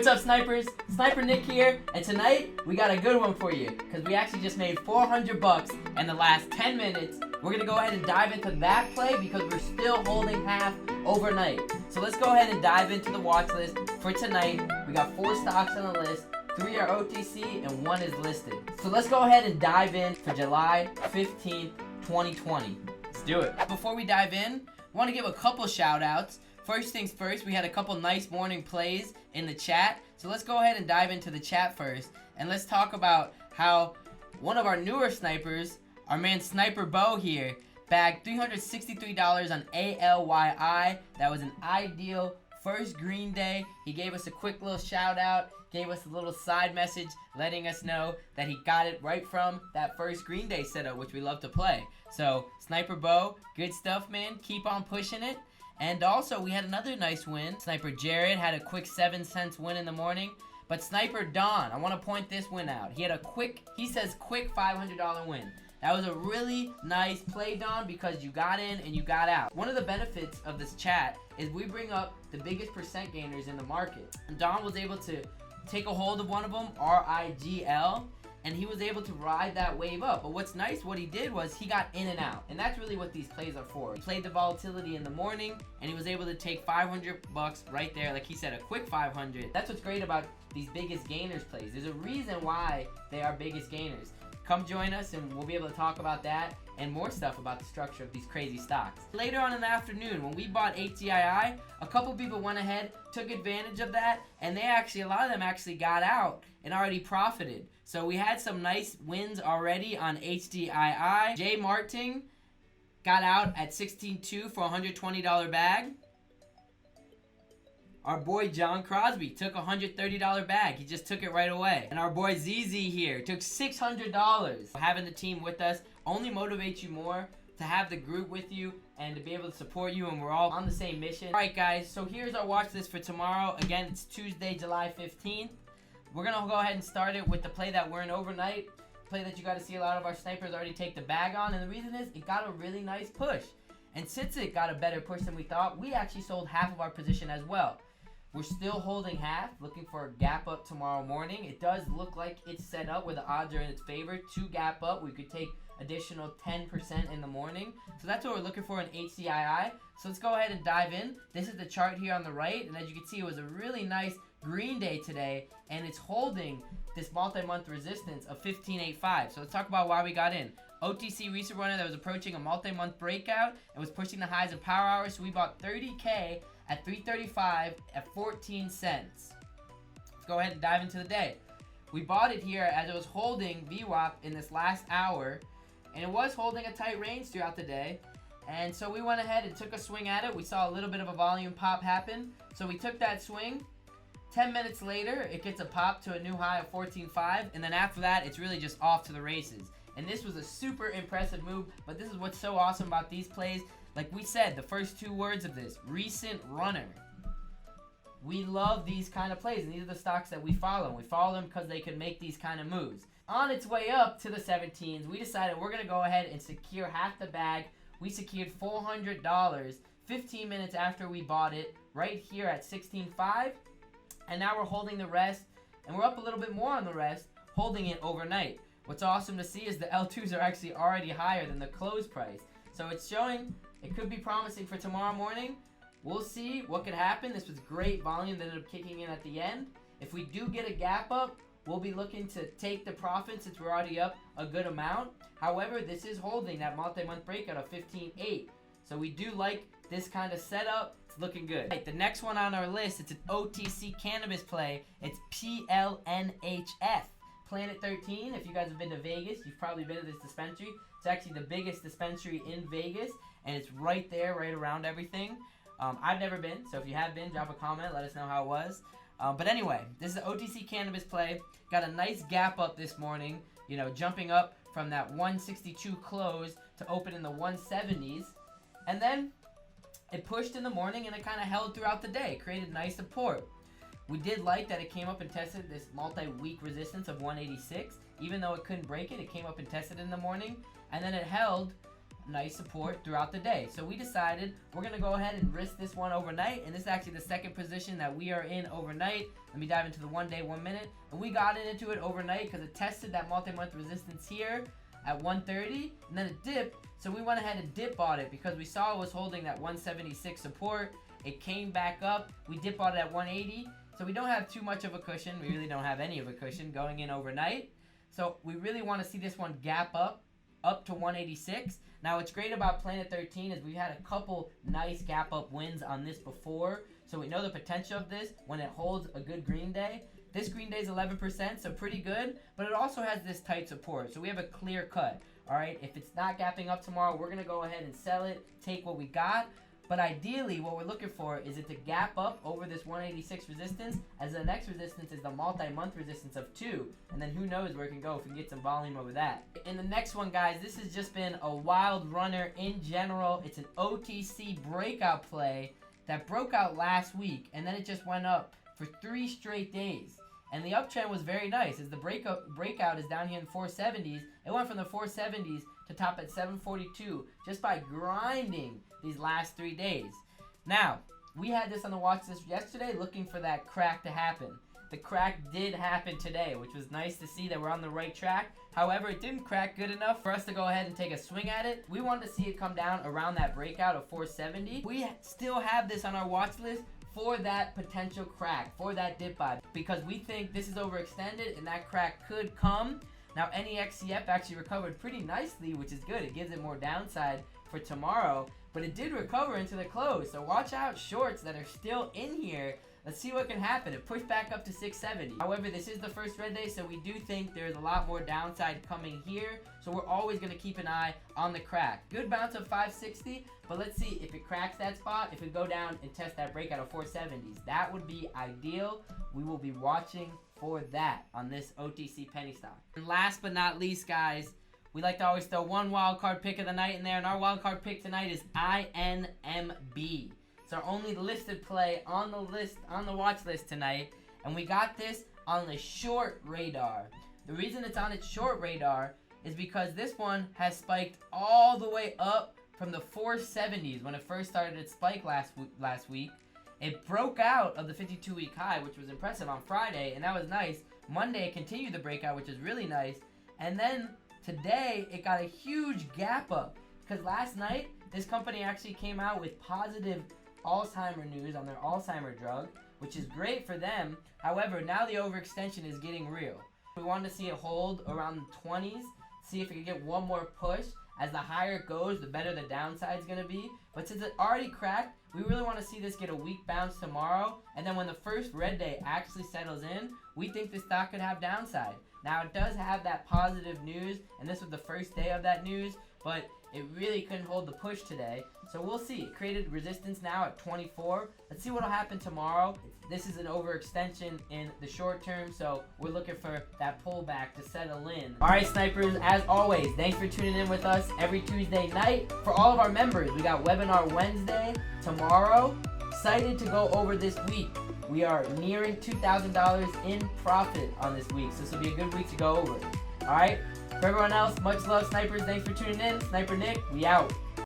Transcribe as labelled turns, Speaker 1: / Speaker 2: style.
Speaker 1: What's up, snipers? Sniper Nick here, and tonight we got a good one for you because we actually just made $400 in the last 10 minutes. We're gonna go ahead and dive into that play because we're still holding half overnight. So let's go ahead and dive into the watch list for tonight. We got 4 stocks on the list, 3 are OTC, and 1 is listed. So let's go ahead and dive in for July 15th, 2020. Let's do it. Before we dive in, I want to give a couple shout outs. First things first, we had a couple nice morning plays in the chat. So let's go ahead and dive into the chat first. And let's talk about how one of our newer snipers, our man Sniper Bo here, bagged $363 on ALYI. That was an ideal first green day. He gave us a quick little shout out, gave us a little side message letting us know that he got it right from that first green day setup, which we love to play. So Sniper Bo, good stuff, man. Keep on pushing it. And also, we had another nice win. Sniper Jared had a quick 7 cents win in the morning. But Sniper Don, I want to point this win out. He had a quick $500 win. That was a really nice play, Don, because you got in and you got out. One of the benefits of this chat is we bring up the biggest percent gainers in the market. And Don was able to take a hold of one of them, RIGL, and he was able to ride that wave up. But what's nice, what he did was he got in and out. And that's really what these plays are for. He played the volatility in the morning, and he was able to take $500 right there. Like he said, a quick 500. That's what's great about these biggest gainers plays. There's a reason why they are biggest gainers. Come join us, and we'll be able to talk about that and more stuff about the structure of these crazy stocks. Later on in the afternoon, when we bought HDII, a couple people went ahead, took advantage of that, and a lot of them actually got out and already profited. So we had some nice wins already on HDII. Jay Martin got out at 16.2 for a $120 bag. Our boy John Crosby took a $130 bag. He just took it right away. And our boy ZZ here took $600. Having the team with us only motivates you more to have the group with you and to be able to support you, and we're all on the same mission. All right, guys, so here's our watch list for tomorrow. Again, it's Tuesday, July 15th. We're going to go ahead and start it with the play that we're in overnight. Play that you got to see a lot of our snipers already take the bag on. And the reason is it got a really nice push. And since it got a better push than we thought, we actually sold half of our position as well. We're still holding half, looking for a gap up tomorrow morning. It does look like it's set up where the odds are in its favor to gap up. We could take additional 10% in the morning. So that's what we're looking for in HCII. So let's go ahead and dive in. This is the chart here on the right. And as you can see, it was a really nice green day today. And it's holding this multi-month resistance of 15.85. So let's talk about why we got in. OTC recent runner that was approaching a multi-month breakout and was pushing the highs of power hours. So we bought 30K at 335 at 14 cents. Let's go ahead and dive into the day. We bought it here as it was holding VWAP in this last hour, and it was holding a tight range throughout the day. And so we went ahead and took a swing at it. We saw a little bit of a volume pop happen, so we took that swing. 10 minutes later, it gets a pop to a new high of 14.5, and then after that, it's really just off to the races. And this was a super impressive move, but this is what's so awesome about these plays. Like we said, the first 2 words of this, recent runner. We love these kind of plays, and these are the stocks that we follow. We follow them because they can make these kind of moves. On its way up to the 17s, we decided we're going to go ahead and secure half the bag. We secured $400 15 minutes after we bought it, right here at 16.5. And now we're holding the rest, and we're up a little bit more on the rest, holding it overnight. What's awesome to see is the L2s are actually already higher than the close price. So it's showing it could be promising for tomorrow morning. We'll see what could happen. This was great volume that ended up kicking in at the end. If we do get a gap up, we'll be looking to take the profit since we're already up a good amount. However, this is holding that multi-month breakout of 15.8. So we do like this kind of setup. It's looking good. Right, the next one on our list, it's an OTC cannabis play. It's PLNHF. Planet 13. If you guys have been to Vegas, you've probably been to this dispensary. It's actually the biggest dispensary in Vegas, and it's right there, right around everything. I've never been, so if you have been, drop a comment, let us know how it was. But anyway, this is an OTC cannabis play. Got a nice gap up this morning, you know, jumping up from that 162 close to open in the 170s. And then it pushed in the morning, and it kind of held throughout the day, created nice support. We did like that it came up and tested this multi-week resistance of 186. Even though it couldn't break it, it came up and tested in the morning. And then it held nice support throughout the day. So we decided we're going to go ahead and risk this one overnight. And this is actually the second position that we are in overnight. Let me dive into the 1 day, 1 minute. And we got into it overnight because it tested that multi-month resistance here at 130. And then it dipped. So we went ahead and dip bought it because we saw it was holding that 176 support. It came back up. We dip bought it at 180. So we don't have too much of a cushion. We really don't have any of a cushion going in overnight. So we really want to see this one gap up to 186. Now what's great about Planet 13 is we've had a couple nice gap up wins on this before. So we know the potential of this when it holds a good green day. This green day is 11%, so pretty good. But it also has this tight support. So we have a clear cut. Alright, if it's not gapping up tomorrow, we're going to go ahead and sell it, take what we got. But ideally, what we're looking for is it to gap up over this 186 resistance, as the next resistance is the multi-month resistance of 2. And then who knows where it can go if we can get some volume over that. In the next one, guys, this has just been a wild runner in general. It's an OTC breakout play that broke out last week, and then it just went up for 3 straight days. And the uptrend was very nice, as the breakout is down here in 470s. It went from the 470s to top at 742 just by grinding these last 3 days. Now, we had this on the watch list yesterday looking for that crack to happen. The crack did happen today, which was nice to see that we're on the right track. However, it didn't crack good enough for us to go ahead and take a swing at it. We wanted to see it come down around that breakout of 470. We still have this on our watch list for that potential crack, for that dip buy, because we think this is overextended and that crack could come. Now, NEXCF actually recovered pretty nicely, which is good. It gives it more downside for tomorrow, but it did recover into the close. So watch out shorts that are still in here. Let's see what can happen. It pushed back up to 670. However, this is the first red day, so we do think there's a lot more downside coming here. So we're always going to keep an eye on the crack. Good bounce of 560, but let's see if it cracks that spot. If we go down and test that breakout of 470s, that would be ideal. We will be watching for that on this OTC penny stock. And last but not least, guys, we like to always throw one wildcard pick of the night in there, and our wildcard pick tonight is INMB. It's our only listed play on the list, on the watch list tonight, and we got this on the short radar. The reason it's on its short radar is because this one has spiked all the way up from the 470s when it first started its spike last week. It broke out of the 52-week high, which was impressive on Friday, and that was nice. Monday, it continued the breakout, which is really nice. And then today, it got a huge gap up, because last night, this company actually came out with positive Alzheimer news on their Alzheimer drug, which is great for them. However, now the overextension is getting real. We wanted to see it hold around the 20s, see if it could get one more push. As the higher it goes, the better the downside is going to be. But since it already cracked, we really want to see this get a weak bounce tomorrow. And then when the first red day actually settles in, we think this stock could have downside. Now, it does have that positive news, and this was the first day of that news, but it really couldn't hold the push today. So we'll see. It created resistance now at 24. Let's see what will happen tomorrow. This is an overextension in the short term, so we're looking for that pullback to settle in. All right, snipers, as always, thanks for tuning in with us every Tuesday night. For all of our members, we got webinar Wednesday tomorrow. Excited to go over this week. We are nearing $2,000 in profit on this week, so this will be a good week to go over. All right, for everyone else, much love, snipers. Thanks for tuning in. Sniper Nick, we out.